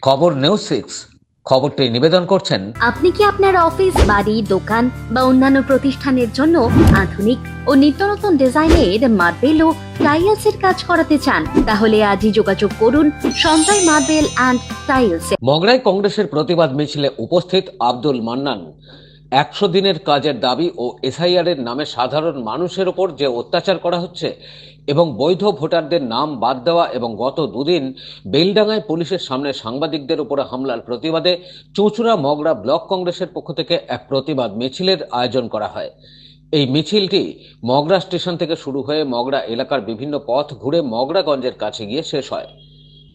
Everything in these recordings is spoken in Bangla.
খবর নিউজ 6 খবরটি নিবেদন করছেন। আপনি কি আপনার অফিস, বাড়ি, দোকান বা অন্যান্য প্রতিষ্ঠানের জন্য আধুনিক ও নিত্যনতুন ডিজাইনের মার্বেল ও টাইলসের কাজ করাতে চান? তাহলে আজই যোগাযোগ করুন সঞ্জয় মার্বেল অ্যান্ড টাইলস। মগরায় কংগ্রেসের প্রতিবাদ মিছিলে উপস্থিত আব্দুল মান্নান 100 দিনের কাজের দাবি ও এসআইআর এর নামে সাধারণ মানুষের উপর যে অত্যাচার করা হচ্ছে এবং বৈধ ভোটারদের নাম বাদ দেওয়া এবং গত দুদিন বেলডাঙ্গায় পুলিশের সামনে সাংবাদিকদের উপরে হামলার প্রতিবাদে চুঁচুড়া মগরা ব্লক কংগ্রেসের পক্ষ থেকে এক প্রতিবাদ মিছিলের আয়োজন করা হয়। এই মিছিলটি মগরা স্টেশন থেকে শুরু হয়ে মগরা এলাকার বিভিন্ন পথ ঘুরে মগরাগঞ্জের কাছে গিয়ে শেষ হয়।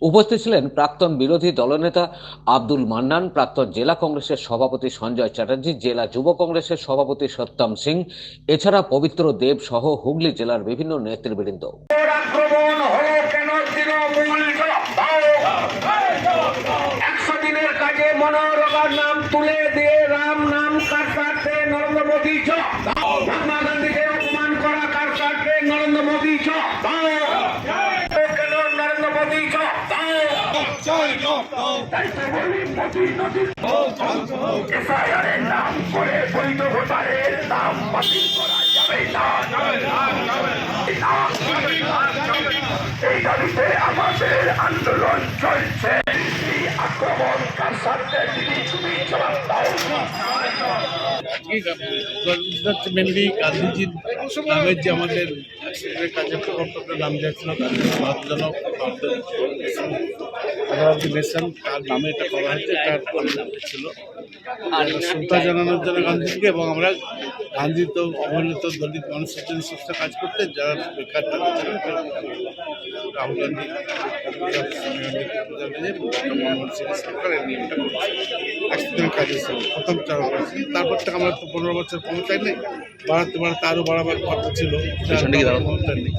উপস্থিত ছিলেন প্রাক্তন বিরোধী দলনেতা আব্দুল মান্নান, প্রাক্তন জেলা কংগ্রেসের সভাপতি সঞ্জয় চ্যাটার্জি, জেলা যুব কংগ্রেসের সভাপতি সত্যম সিং, এছাড়া পবিত্র দেব সহ হুগলি জেলার বিভিন্ন নেতৃবৃন্দ। মনোরমার নাম তুলে দিয়ে রাম নাম কাটতে নরেন্দ্র মোদী মহাত্মা গান্ধীকে অপমান করা কাটতে নরেন্দ্র মোদী কেন নরেন্দ্র মোদী নাম করে বৈধ ভোটারের নাম বাতিল করা যাবে না। এই দাবিতে আমাদের আন্দোলন চলছে। আক্রমণ কারসারদের তুমি জবাব দাও। মেনলি গান্ধীজির নামের যে আমাদের কাছে প্রকল্পটার নাম দিয়েছিল গান্ধী সমাজজনক অর্গানাইজেশন, তার নামে এটা করা হয়েছে। এটা ছিল শ্রদ্ধা জানানোর জন্য গান্ধীজিকে, এবং আমরা গান্ধী তো অবহেলিত দলিত মানুষের জন্য সবটা কাজ করতে, যারা বেকার তাদের জন্য রাহুল গান্ধী সরকারের নিয়মটা করেছে। 100 দিনের কাজ এসে প্রথম 4 বছর, তারপর থেকে আমরা তো 15 বছর ক্ষমতায় নেই, বাড়াতে আরও বাড়াবার কথা ছিল, ক্ষমতা নেই।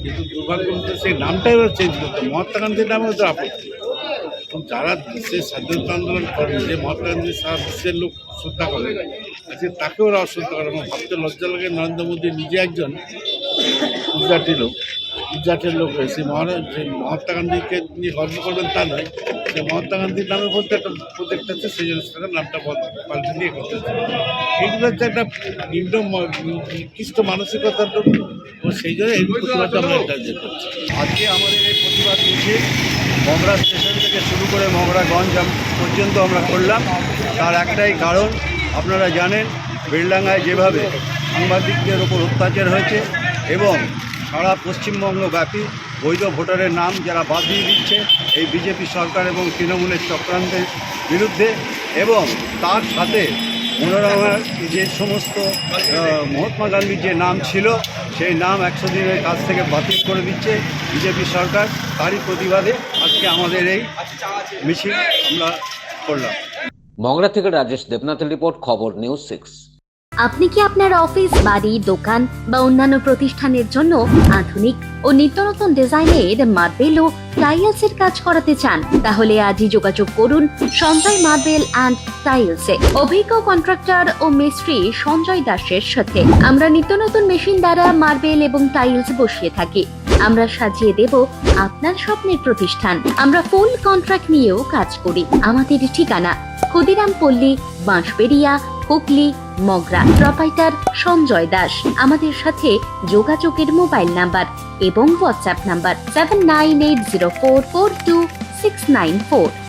কিন্তু দুর্ভাগ্য হচ্ছে সেই নামটাই ওরা চেঞ্জ করতো। মহাত্মা গান্ধীর নামে ওদের আপত্তি, এবং যারা দেশের স্বাধীনতা আন্দোলন করেন, যে মহাত্মা গান্ধী সারা বিশ্বের লোক শ্রদ্ধা করেন, আজকে তাকেও ওরা অশ্রদ্ধা করে। এবং ভাবতে লজ্জা লাগে, নরেন্দ্র মোদী নিজে একজন গুজরাটের লোক হয়ে সেই মহাত্মা গান্ধীকে নিয়ে গর্ব করবেন তা নয়, যে মহাত্মা গান্ধীর নামে বলতে একটা প্রজেক্ট আছে, সেই জন্য সেটার নামটা পাল্টে দিয়ে করতে হচ্ছে। এইগুলো হচ্ছে একটা নিম্ন নিকৃষ্ট মানসিকতার লোক, এবং সেই জন্য এই প্রতিবাদটা আমরা এটা করছি। আজকে আমাদের এই প্রতিবাদ মিছিল মগরা স্টেশন থেকে শুরু করে মগরাগঞ্জ পর্যন্ত আমরা করলাম। তার একটাই কারণ, আপনারা জানেন বেলডাঙ্গায় যেভাবে সাংবাদিকদের ওপর অত্যাচার হয়েছে এবং সারা পশ্চিমবঙ্গব্যাপী বৈধ ভোটারের নাম যারা বাদ দিয়ে দিচ্ছে এই বিজেপি সরকার এবং তৃণমূলের চক্রান্তের বিরুদ্ধে, এবং তার সাথে মনোরমার যে সমস্ত মহাত্মা গান্ধীর যে নাম ছিল সেই নাম 100 দিনের কাজ থেকে বাতিল করে দিচ্ছে বিজেপি সরকার। তারই প্রতিবাদে আজকে আমাদের এই মিছিল আমরা করলাম। মগরা থেকে রাজেশ দেবনাথের রিপোর্ট, খবর নিউজ 6। আপনি কি আপনার অফিস, বাড়ি, দোকান বা অন্যান্য প্রতিষ্ঠানের জন্য আধুনিক ও নিত্যনতুন ডিজাইনের মার্বেল ও টাইলসের কাজ করাতে চান? তাহলে আজই যোগাযোগ করুন সঞ্জয় মার্বেল অ্যান্ড টাইলসে। অভিজ্ঞ কন্ট্রাক্টর ও মিস্ত্রি সঞ্জয় দাসের সাথে আমরা নিত্যনতুন মেশিন দ্বারা মার্বেল এবং টাইলস বসিয়ে থাকি। আমরা সাজিয়ে দেব আপনার স্বপ্নের প্রতিষ্ঠান। আমরা ফুল কন্ট্রাক্ট নিয়েও কাজ করি। আমাদের ঠিকানা ক্ষুদিরাম পল্লী, বাঁশবেড়িয়া, হুগলি, মগরা। প্রোপাইটার সঞ্জয় দাস। আমাদের সাথে যোগাযোগের মোবাইল নাম্বার এবং হোয়াটসঅ্যাপ নাম্বার 7980442694।